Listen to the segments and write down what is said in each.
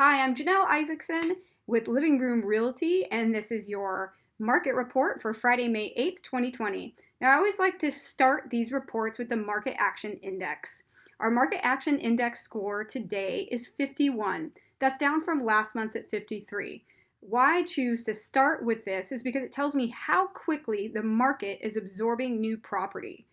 Hi, I'm Janelle Isaacson with Living Room Realty, and this is your market report for Friday, May 8th, 2020. Now, I always like to start these reports with the Market Action Index. Our Market Action Index score today is 51. That's down from last month's at 53. Why I choose to start with this is because it tells me how quickly the market is absorbing new property.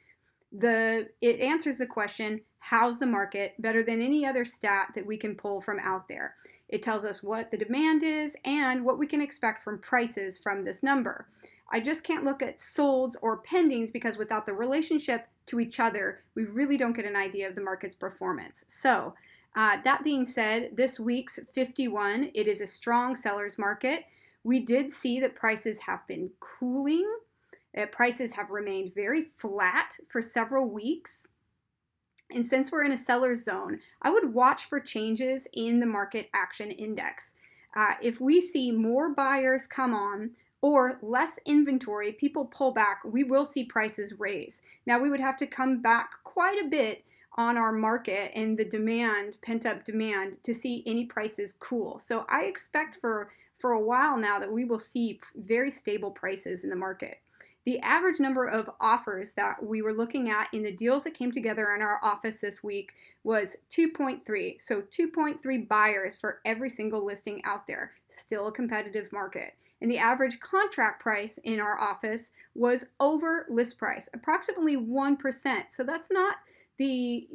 It answers the question, how's the market, better than any other stat that we can pull from out there. It tells us what the demand is and what we can expect from prices from this number. I just can't look at solds or pendings because without the relationship to each other, we really don't get an idea of the market's performance. So that being said, this week's 51, it is a strong seller's market. We did see that prices have been cooling. Prices have remained very flat for several weeks. And since we're in a seller's zone, I would watch for changes in the Market Action Index. If we see more buyers come on or less inventory, people pull back, we will see prices raise. Now, we would have to come back quite a bit on our market and the demand, pent-up demand, to see any prices cool. So I expect for a while now that we will see very stable prices in the market. The average number of offers that we were looking at in the deals that came together in our office this week was 2.3. So 2.3 buyers for every single listing out there. Still a competitive market. And the average contract price in our office was over list price, approximately 1%. So that's not the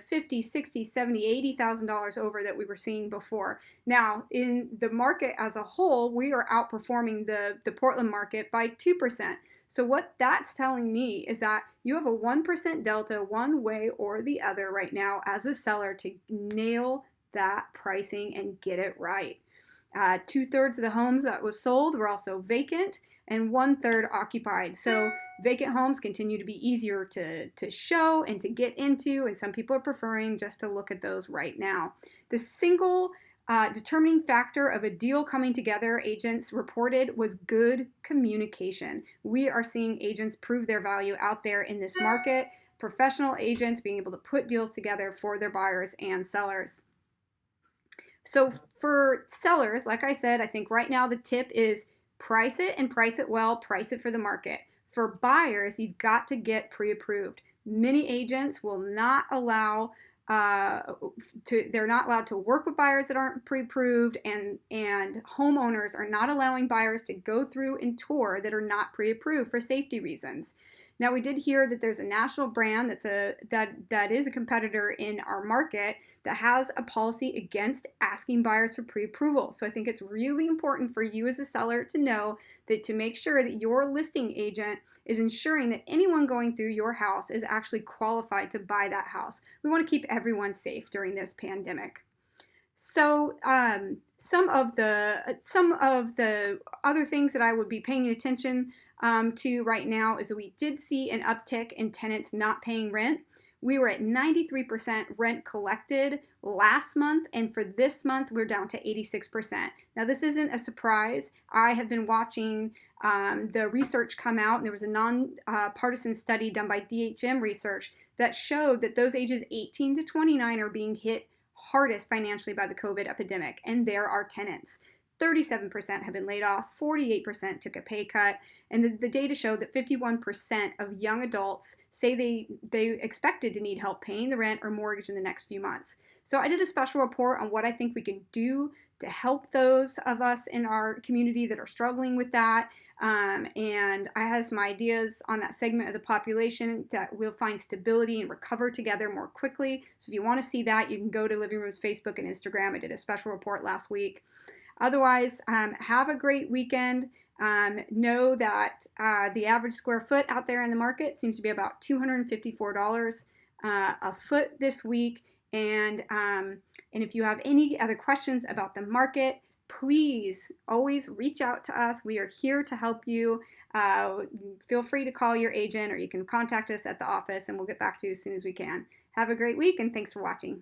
50, 60, 70, $80,000 over that we were seeing before. Now, in the market as a whole, we are outperforming the Portland market by 2%. So what that's telling me is that you have a 1% delta one way or the other right now as a seller to nail that pricing and get it right. 2/3 of the homes that was sold were also vacant and 1/3 occupied. So vacant homes continue to be easier to show and to get into, and some people are preferring just to look at those right now. The single determining factor of a deal coming together, agents reported, was good communication. We are seeing agents prove their value out there in this market, professional agents being able to put deals together for their buyers and sellers. So for sellers, like I said, I think right now the tip is price it and price it well, price it for the market. For buyers, you've got to get pre-approved. Many agents will not allow they're not allowed to work with buyers that aren't pre-approved, and homeowners are not allowing buyers to go through and tour that are not pre-approved for safety reasons. Now, we did hear that there's a national brand that is a competitor in our market that has a policy against asking buyers for pre-approval. So I think it's really important for you as a seller to know that, to make sure that your listing agent is ensuring that anyone going through your house is actually qualified to buy that house. We want to keep everyone safe during this pandemic. So some of the other things that I would be paying attention to right now is that we did see an uptick in tenants not paying rent. We were at 93% rent collected last month, and for this month, we're down to 86%. Now, this isn't a surprise. I have been watching the research come out, and there was a non-partisan study done by DHM Research that showed that those ages 18 to 29 are being hit hardest financially by the COVID epidemic, and there are tenants. 37% have been laid off, 48% took a pay cut, and the data showed that 51% of young adults say they expected to need help paying the rent or mortgage in the next few months. So I did a special report on what I think we can do to help those of us in our community that are struggling with that, and I have some ideas on that segment of the population that will find stability and recover together more quickly. So if you want to see that, you can go to Living Room's Facebook and Instagram. I did a special report last week. Otherwise, have a great weekend. Know that the average square foot out there in the market seems to be about $254 a foot this week. And if you have any other questions about the market, please always reach out to us. We are here to help you. Feel free to call your agent, or you can contact us at the office, and we'll get back to you as soon as we can. Have a great week, and thanks for watching.